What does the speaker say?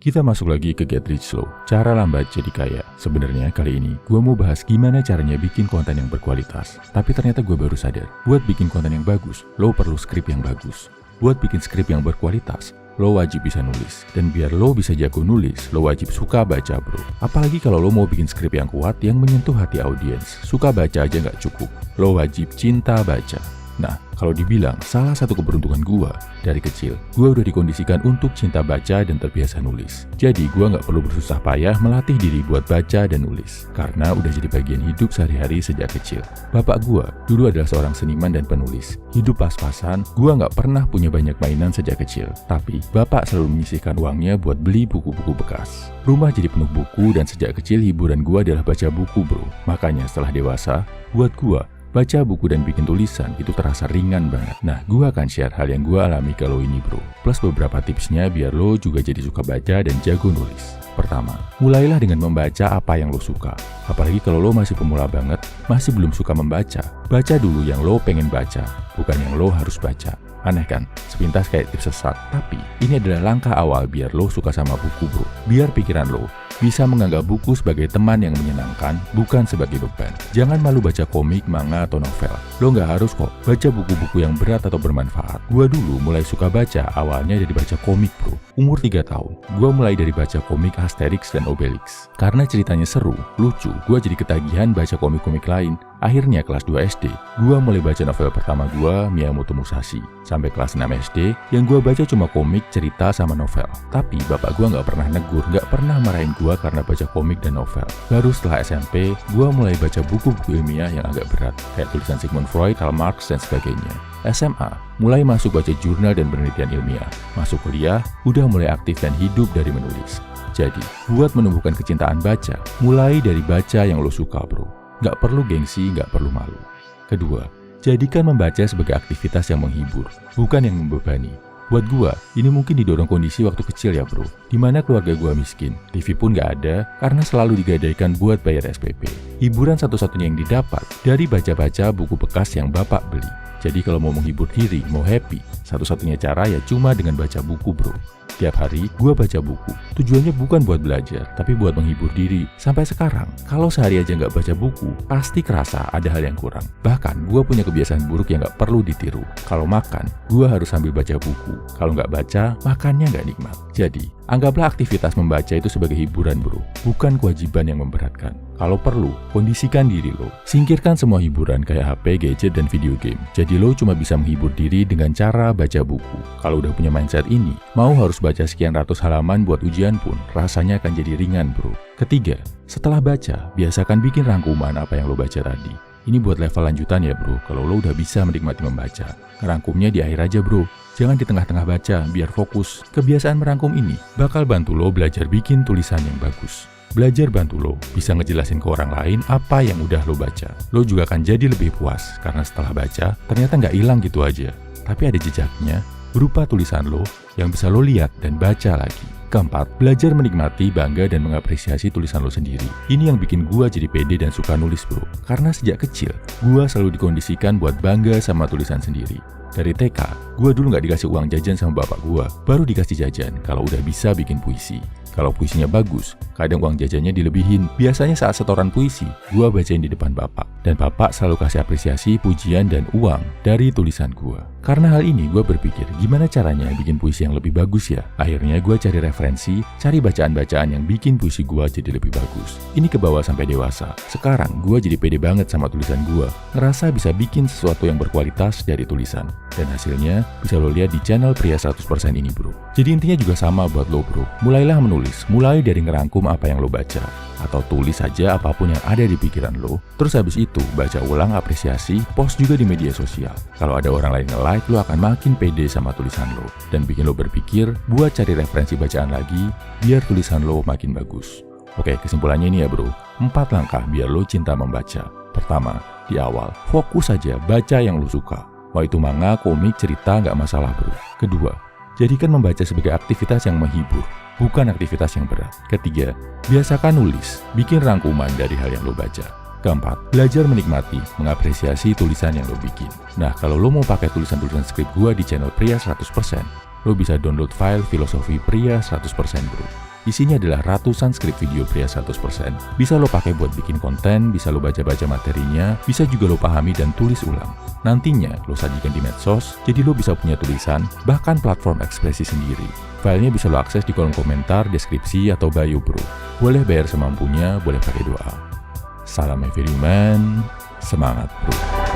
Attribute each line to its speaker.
Speaker 1: Kita masuk lagi ke Get Rich Slow, cara lambat jadi kaya. Sebenarnya kali ini gue mau bahas gimana caranya bikin konten yang berkualitas. Tapi ternyata gue baru sadar, buat bikin konten yang bagus, lo perlu skrip yang bagus. Buat bikin skrip yang berkualitas, lo wajib bisa nulis. Dan biar lo bisa jago nulis, lo wajib suka baca bro. Apalagi kalau lo mau bikin skrip yang kuat yang menyentuh hati audiens. Suka baca aja nggak cukup, lo wajib cinta baca. Nah, kalau dibilang salah satu keberuntungan gua dari kecil, gua udah dikondisikan untuk cinta baca dan terbiasa nulis. Jadi gua nggak perlu bersusah payah melatih diri buat baca dan nulis, karena udah jadi bagian hidup sehari-hari sejak kecil. Bapak gua dulu adalah seorang seniman dan penulis. Hidup pas-pasan, gua nggak pernah punya banyak mainan sejak kecil. Tapi bapak selalu menyisihkan uangnya buat beli buku-buku bekas. Rumah jadi penuh buku dan sejak kecil hiburan gua adalah baca buku bro. Makanya setelah dewasa, buat gua baca buku dan bikin tulisan itu terasa ringan banget. Nah, gue akan share hal yang gue alami kalau ini bro. Plus beberapa tipsnya biar lo juga jadi suka baca dan jago nulis. Pertama, mulailah dengan membaca apa yang lo suka. Apalagi kalau lo masih pemula banget, masih belum suka membaca. Baca dulu yang lo pengen baca, bukan yang lo harus baca. Aneh kan? Sepintas kayak tips sesat. Tapi ini adalah langkah awal biar lo suka sama buku bro. Biar pikiran lo bisa menganggap buku sebagai teman yang menyenangkan, bukan sebagai beban. Jangan malu baca komik, manga, atau novel. Lo nggak harus kok baca buku-buku yang berat atau bermanfaat. Gua dulu mulai suka baca, awalnya dari baca komik bro. Umur 3 tahun, gua mulai dari baca komik Asterix dan Obelix. Karena ceritanya seru, lucu, gua jadi ketagihan baca komik-komik lain. Akhirnya kelas 2 SD, gua mulai baca novel pertama gua, Miyamoto Musashi. Sampai kelas 6 SD, yang gua baca cuma komik, cerita, sama novel. Tapi bapak gua nggak pernah negur, nggak pernah marahin gua karena baca komik dan novel. Baru setelah SMP, gua mulai baca buku-buku ilmiah yang agak berat, kayak tulisan Sigmund Freud, Karl Marx, dan sebagainya. SMA, mulai masuk baca jurnal dan penelitian ilmiah. Masuk kuliah, udah mulai aktif dan hidup dari menulis. Jadi, buat menumbuhkan kecintaan baca, mulai dari baca yang lo suka bro. Nggak perlu gengsi, nggak perlu malu. Kedua, jadikan membaca sebagai aktivitas yang menghibur, bukan yang membebani. Buat gua, ini mungkin didorong kondisi waktu kecil ya bro, dimana keluarga gua miskin, TV pun nggak ada karena selalu digadaikan buat bayar SPP. Hiburan satu-satunya yang didapat dari baca-baca buku bekas yang bapak beli. Jadi kalau mau menghibur diri, mau happy, satu-satunya cara ya cuma dengan baca buku bro. Tiap hari, gue baca buku. Tujuannya bukan buat belajar, tapi buat menghibur diri. Sampai sekarang, kalau sehari aja nggak baca buku, pasti kerasa ada hal yang kurang. Bahkan, gue punya kebiasaan buruk yang nggak perlu ditiru. Kalau makan, gue harus sambil baca buku. Kalau nggak baca, makannya nggak nikmat. Jadi, anggaplah aktivitas membaca itu sebagai hiburan bro, bukan kewajiban yang memberatkan. Kalau perlu, kondisikan diri lo. Singkirkan semua hiburan kayak HP, gadget, dan video game. Jadi lo cuma bisa menghibur diri dengan cara baca buku. Kalau udah punya mindset ini, mau harus baca sekian ratus halaman buat ujian pun, rasanya akan jadi ringan bro. Ketiga, setelah baca, biasakan bikin rangkuman apa yang lo baca tadi. Ini buat level lanjutan ya bro, kalau lo udah bisa menikmati membaca. Ngerangkumnya di akhir aja bro, jangan di tengah-tengah baca, biar fokus. Kebiasaan merangkum ini bakal bantu lo belajar bikin tulisan yang bagus. Belajar bantu lo bisa ngejelasin ke orang lain apa yang udah lo baca. Lo juga akan jadi lebih puas, karena setelah baca, ternyata nggak hilang gitu aja. Tapi ada jejaknya, berupa tulisan lo yang bisa lo lihat dan baca lagi. Keempat, belajar menikmati, bangga, dan mengapresiasi tulisan lo sendiri. Ini yang bikin gua jadi pede dan suka nulis bro. Karena sejak kecil, gua selalu dikondisikan buat bangga sama tulisan sendiri. Dari TK, gua dulu nggak dikasih uang jajan sama bapak gua, baru dikasih jajan kalau udah bisa bikin puisi. Kalau puisinya bagus, kadang uang jajannya dilebihin. Biasanya saat setoran puisi, gua bacain di depan bapak. Dan bapak selalu kasih apresiasi, pujian, dan uang dari tulisan gua. Karena hal ini, gua berpikir, gimana caranya bikin puisi yang lebih bagus ya? Akhirnya gua cari referensi, cari bacaan-bacaan yang bikin puisi gua jadi lebih bagus. Ini ke bawah sampai dewasa. Sekarang, gua jadi pede banget sama tulisan gua. Ngerasa bisa bikin sesuatu yang berkualitas dari tulisan. Dan hasilnya bisa lo lihat di channel Pria 100% ini bro. Jadi intinya juga sama buat lo bro. Mulailah menulis, mulai dari ngerangkum apa yang lo baca. Atau tulis saja apapun yang ada di pikiran lo. Terus habis itu baca ulang, apresiasi, post juga di media sosial. Kalau ada orang lain nge-like, lo akan makin pede sama tulisan lo. Dan bikin lo berpikir buat cari referensi bacaan lagi, biar tulisan lo makin bagus. Oke, kesimpulannya ini ya bro. 4 langkah biar lo cinta membaca. Pertama, di awal, fokus saja baca yang lo suka. Mau itu manga, komik, cerita, nggak masalah bro. Kedua, jadikan membaca sebagai aktivitas yang menghibur, bukan aktivitas yang berat. Ketiga, biasakan nulis, bikin rangkuman dari hal yang lo baca. Keempat, belajar menikmati, mengapresiasi tulisan yang lo bikin. Nah, kalau lo mau pakai tulisan-tulisan skrip gua di channel Pria 100%, lo bisa download file Filosofi Pria 100% bro. Isinya adalah ratusan skrip video pria 100%. Bisa lo pakai buat bikin konten, bisa lo baca-baca materinya, bisa juga lo pahami dan tulis ulang. Nantinya lo sajikan di medsos, jadi lo bisa punya tulisan, bahkan platform ekspresi sendiri. Filenya bisa lo akses di kolom komentar, deskripsi, atau bio bro. Boleh bayar semampunya, boleh pakai doa. Salam everyman, semangat bro.